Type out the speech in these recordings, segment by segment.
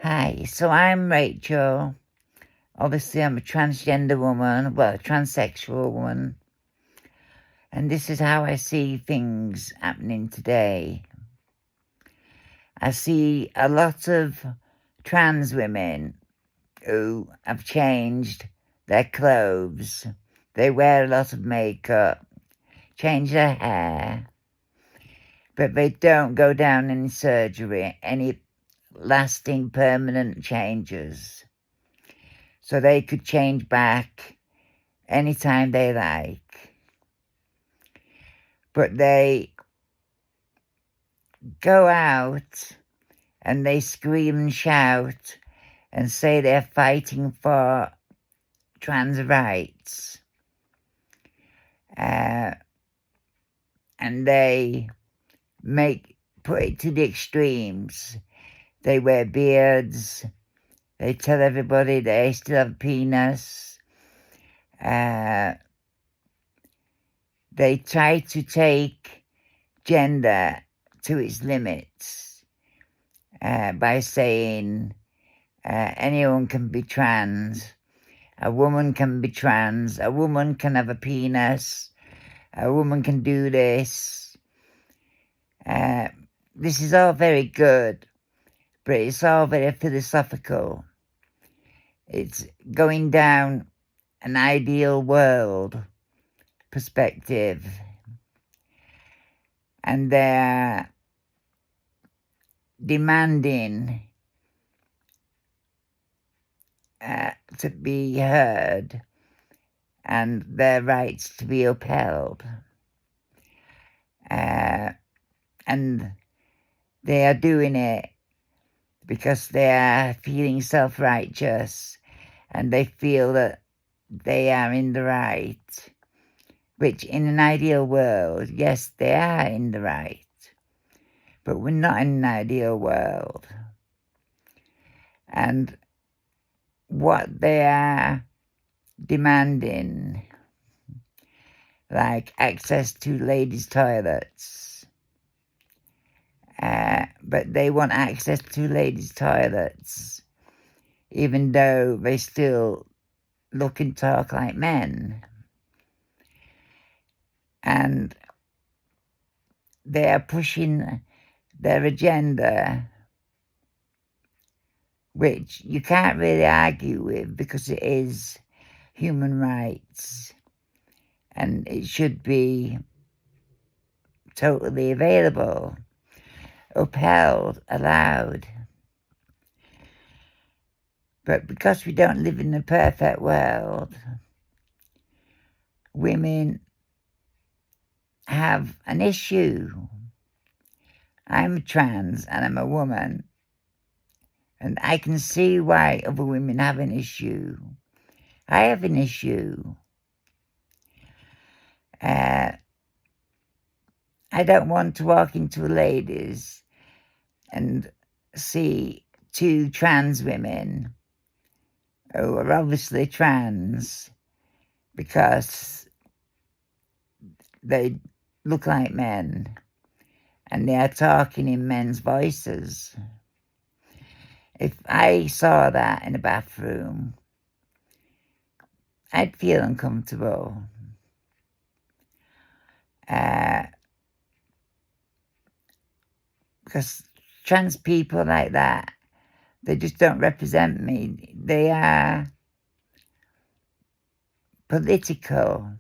Hi, so I'm Rachel. Obviously, I'm a transgender woman, well, a transsexual woman, and this is how I see things happening today. I see a lot of trans women who have changed their clothes. They wear a lot of makeup, change their hair, but they don't go down any surgery, any lasting permanent changes. So they could change back anytime they like. But they go out and they scream and shout and say they're fighting for trans rights. And they put it to the extremes. They wear beards. They tell everybody they still have a penis. They try to take gender to its limits by saying anyone can be trans, a woman can be trans, a woman can have a penis, a woman can do this. This is all very good, but it's all very philosophical. It's going down an ideal world perspective, and they're demanding to be heard and their rights to be upheld. And they are doing it because they are feeling self-righteous and they feel that they are in the right, which in an ideal world, yes, they are in the right, but we're not in an ideal world. And what they are demanding, like access to ladies' toilets, but they want access to ladies' toilets, even though they still look and talk like men. And they are pushing their agenda, which you can't really argue with because it is human rights and it should be totally available, upheld, allowed. But because we don't live in a perfect world, women have an issue. I'm trans and I'm a woman, and I can see why other women have an issue. I have an issue. I don't want to walk into a ladies and see two trans women who are obviously trans because they look like men and they are talking in men's voices. If I saw that in a bathroom, I'd feel uncomfortable. Because trans people like that, they just don't represent me. They are political.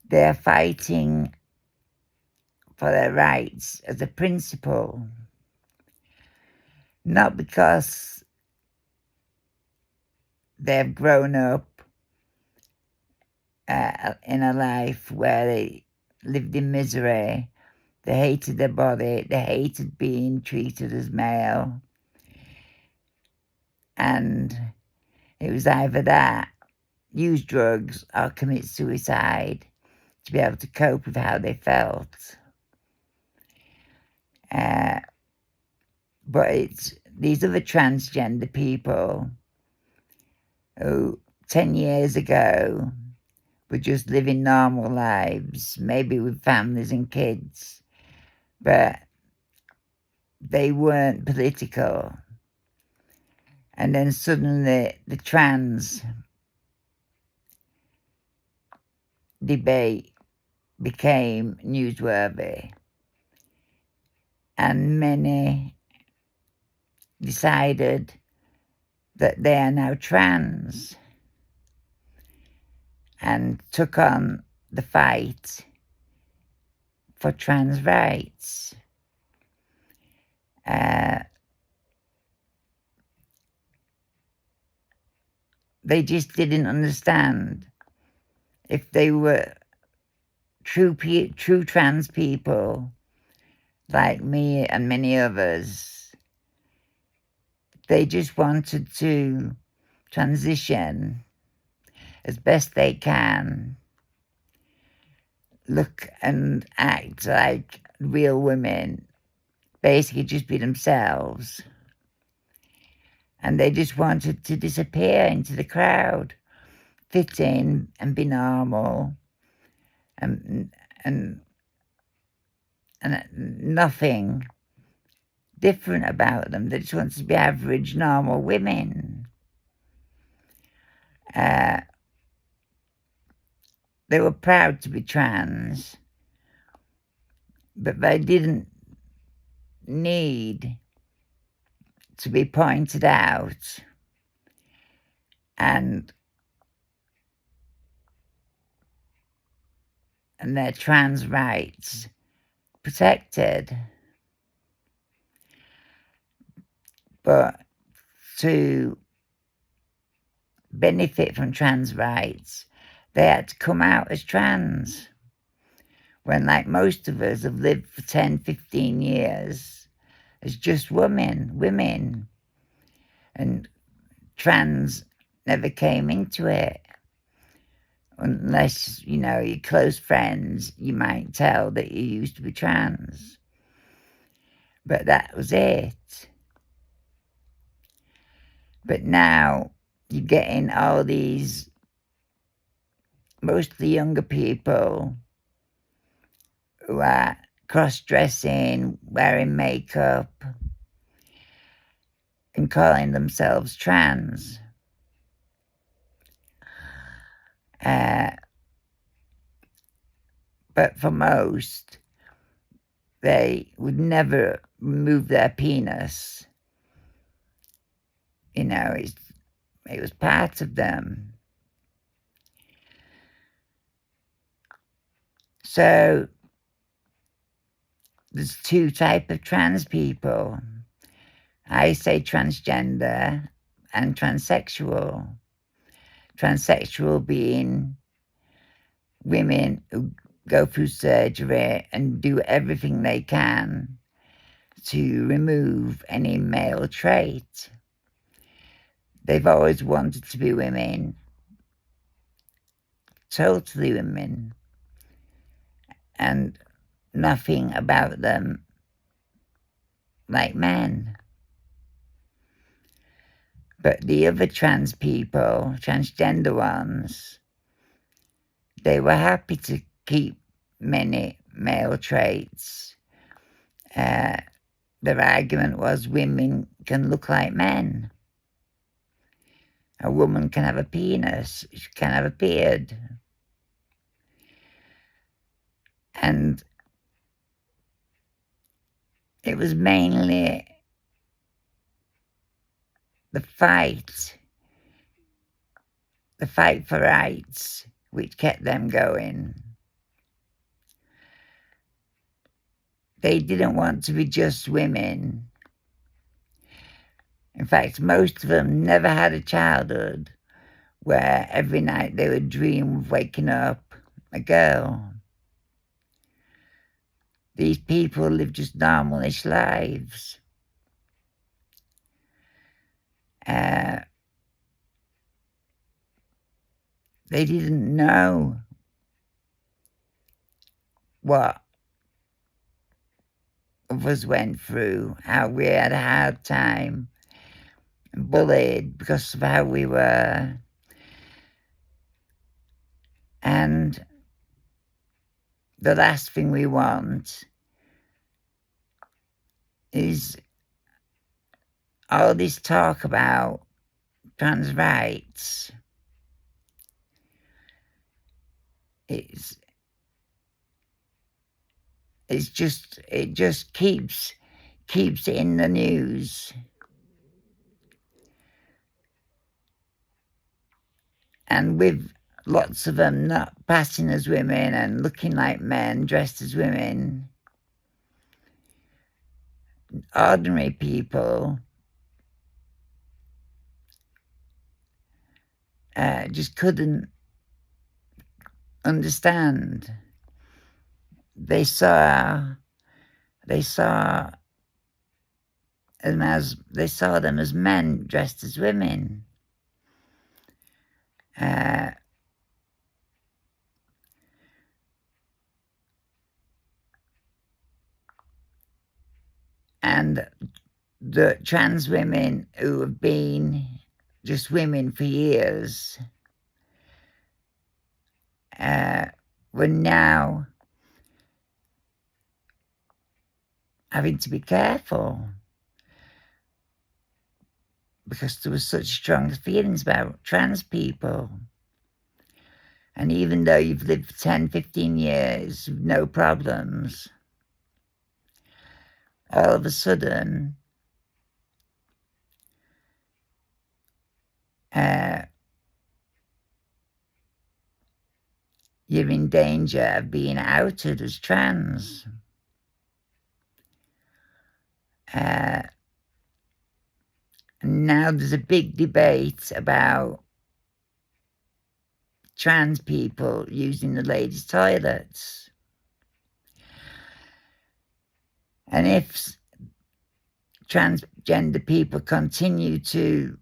They are fighting for their rights as a principle, not because they've grown up in a life where they lived in misery. They hated their body. They hated being treated as male. And it was either that, use drugs, or commit suicide to be able to cope with how they felt. But it's these other transgender people who 10 years ago were just living normal lives, maybe with families and kids, but they weren't political. And then suddenly the trans debate became newsworthy, and many decided that they are now trans and took on the fight for trans rights. They just didn't understand. If they were true trans people like me and many others, they just wanted to transition as best they can, look and act like real women, basically just be themselves. And they just wanted to disappear into the crowd, fit in and be normal, and nothing different about them. They just wanted to be average, normal women. They were proud to be trans, but they didn't need to be pointed out and their trans rights protected. But to benefit from trans rights, they had to come out as trans. When, like most of us, have lived for 10, 15 years as just women, and trans never came into it. Unless, your close friends, you might tell that you used to be trans. But that was it. But now you're getting all these, mostly younger people, who are cross-dressing, wearing makeup, and calling themselves trans. But for most, they would never remove their penis. It was part of them. So there's two types of trans people. I say transgender and transsexual. Transsexual being women who go through surgery and do everything they can to remove any male trait. They've always wanted to be women, totally women, and nothing about them like men. But the other trans people, transgender ones, they were happy to keep many male traits. Their argument was women can look like men. A woman can have a penis, she can have a beard. And it was mainly the fight for rights, which kept them going. They didn't want to be just women. In fact, most of them never had a childhood where every night they would dream of waking up a girl. These people live just normalish lives. They didn't know what of us went through, how we had a hard time, bullied because of how we were. And the last thing we want is all this talk about trans rights, it just keeps it in the news. And with lots of them not passing as women and looking like men, dressed as women, ordinary people just couldn't understand. They saw them as men dressed as women. And the trans women who have been just women for years were now having to be careful because there was such strong feelings about trans people. And even though you've lived for 10, 15 years with no problems, all of a sudden, you're in danger of being outed as trans. And now there's a big debate about trans people using the ladies' toilets. And if transgender people continue to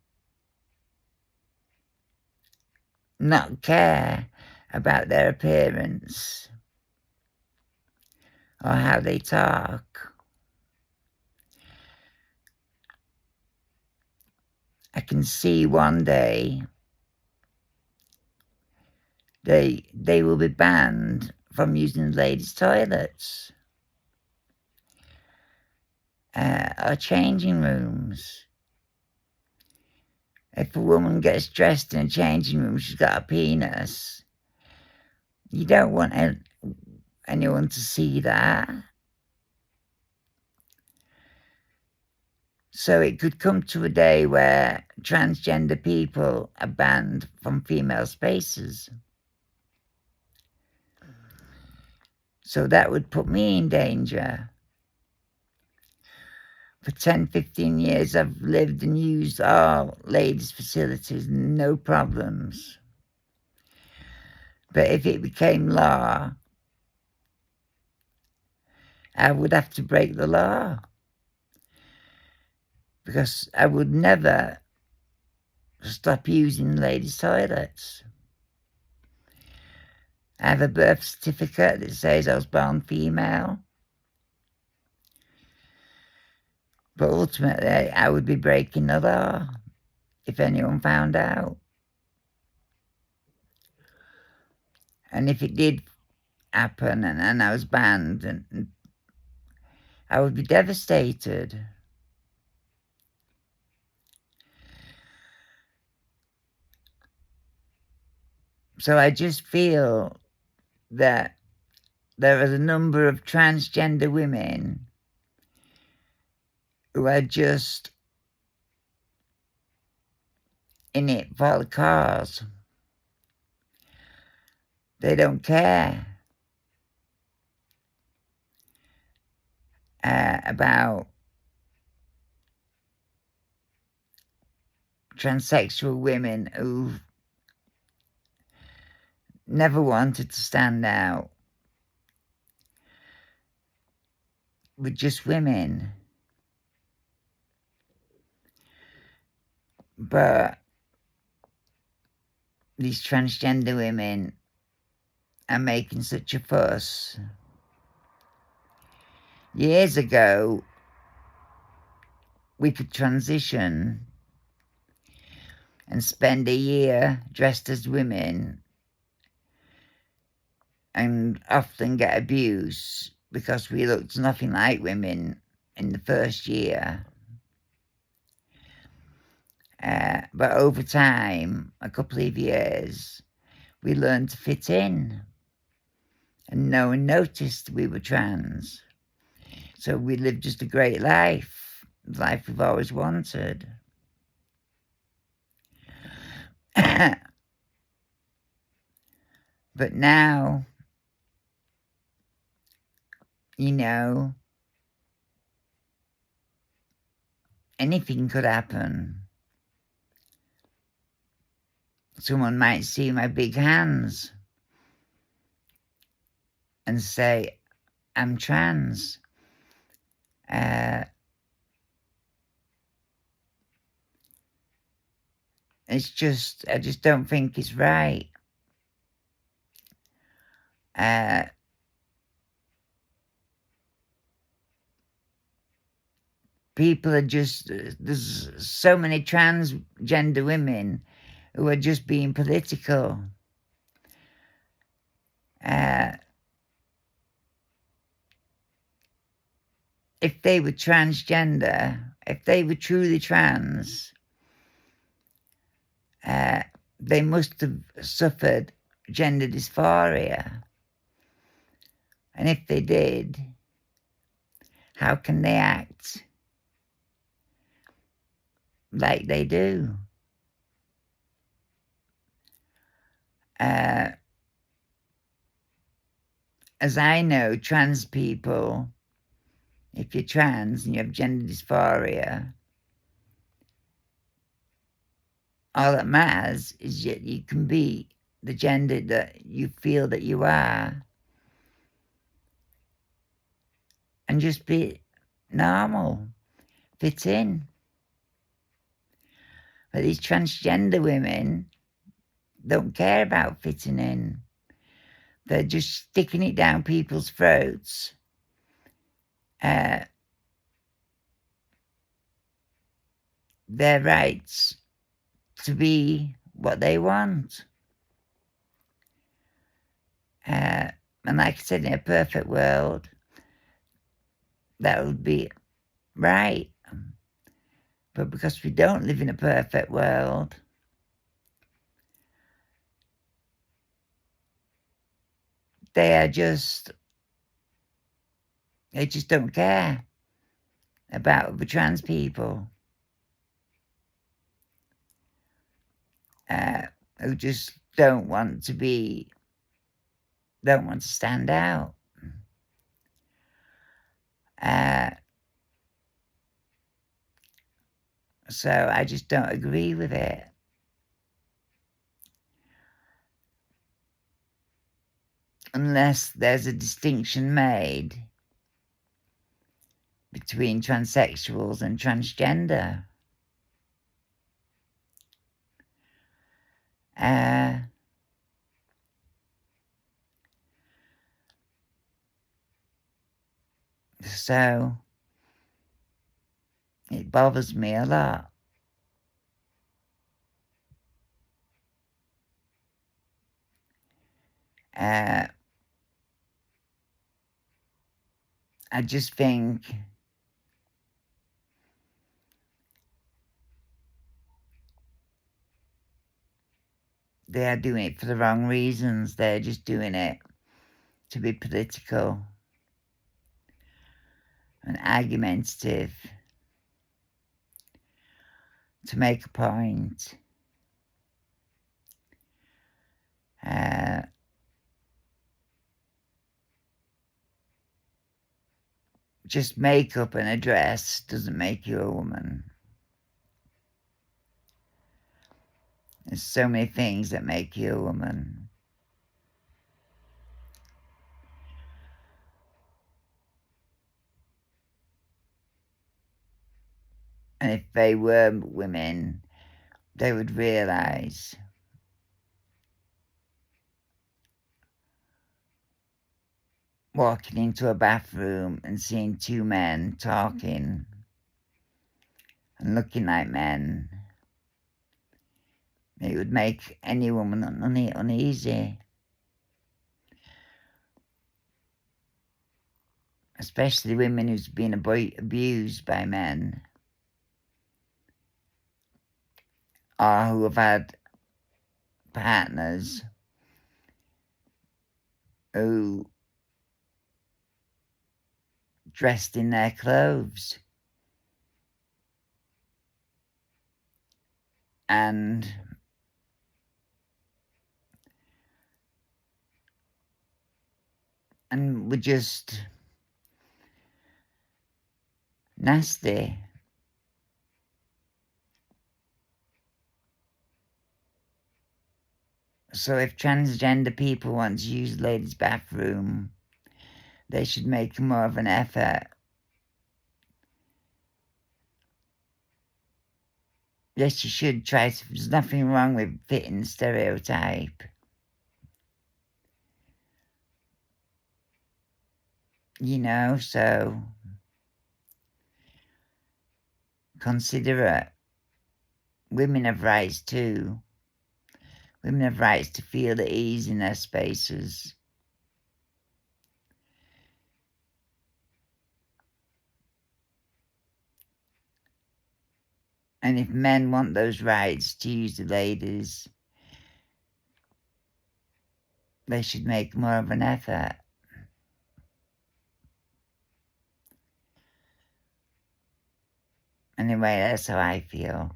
not care about their appearance or how they talk, I can see one day they will be banned from using ladies' toilets or changing rooms. If a woman gets dressed in a changing room, she's got a penis. You don't want anyone to see that. So it could come to a day where transgender people are banned from female spaces. So that would put me in danger. For 10, 15 years, I've lived and used all ladies' facilities, no problems. But if it became law, I would have to break the law. Because I would never stop using ladies' toilets. I have a birth certificate that says I was born female. But ultimately, I would be breaking the law if anyone found out. And if it did happen and I was banned, and I would be devastated. So I just feel that there is a number of transgender women who are just in it for the cause. They don't care about transsexual women who never wanted to stand out with just women. But these transgender women are making such a fuss. Years ago, we could transition and spend a year dressed as women and often get abuse because we looked nothing like women in the first year. But over time, a couple of years, we learned to fit in, and no one noticed we were trans. So we lived just a great life, the life we've always wanted. But now, you know, anything could happen. Someone might see my big hands and say, I'm trans. I just don't think it's right. People are just, there's so many transgender women who are just being political. If they were transgender, if they were truly trans, they must have suffered gender dysphoria. And if they did, how can they act like they do? As I know, trans people, if you're trans and you have gender dysphoria, all that matters is that you can be the gender that you feel that you are and just be normal, fit in. But these transgender women don't care about fitting in. They're just sticking it down people's throats. Their rights to be what they want. And like I said, in a perfect world, that would be right. But because we don't live in a perfect world, they just don't care about the trans people who just don't want to stand out. So I just don't agree with it. Unless there's a distinction made between transsexuals and transgender. So it bothers me a lot. I just think they are doing it for the wrong reasons. They're just doing it to be political and argumentative, to make a point. Just makeup and a dress doesn't make you a woman. There's so many things that make you a woman. And if they were women, they would realise walking into a bathroom and seeing two men talking and looking like men, it would make any woman uneasy. Especially women who's been abused by men. or who have had partners who dressed in their clothes. And were just nasty. So if transgender people want to use the ladies' bathroom, they should make more of an effort. Yes, you should try to. There's nothing wrong with fitting the stereotype. So consider it. Women have rights too. Women have rights to feel at ease in their spaces. And if men want those rights to use the ladies, they should make more of an effort. Anyway, that's how I feel.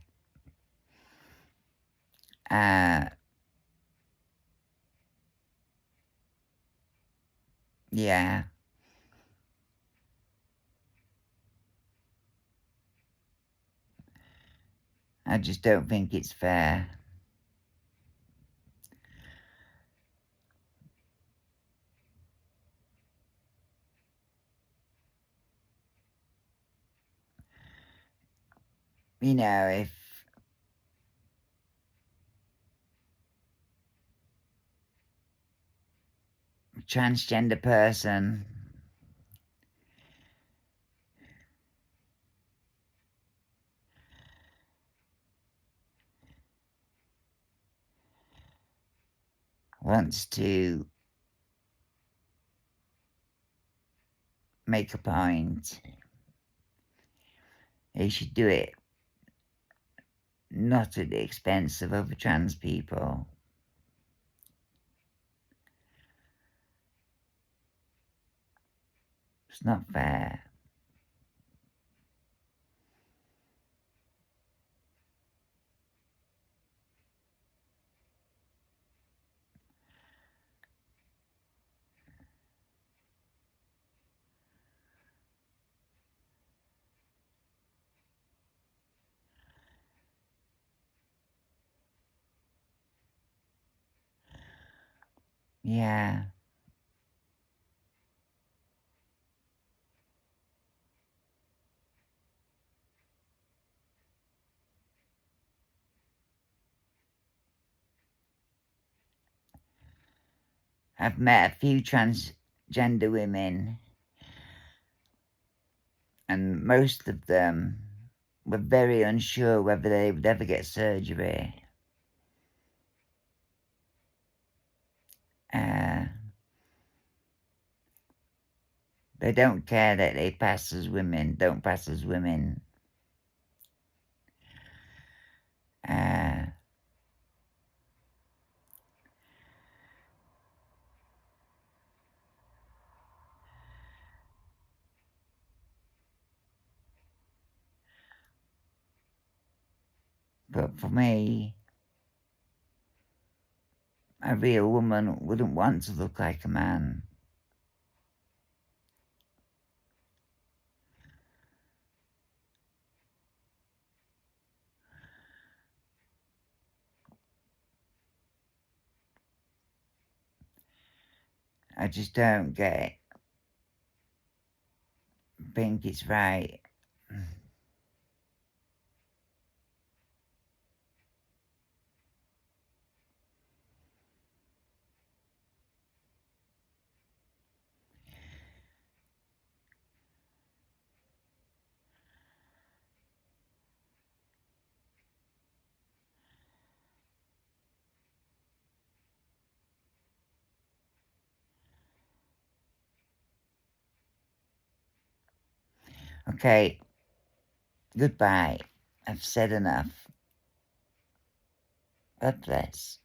Yeah. I just don't think it's fair. If a transgender person wants to make a point, he should do it not at the expense of other trans people. It's not fair. Yeah. I've met a few transgender women, and most of them were very unsure whether they would ever get surgery. They don't care that they don't pass as women. But for me, a real woman wouldn't want to look like a man. I just don't think it's right. Okay, goodbye. I've said enough. God bless.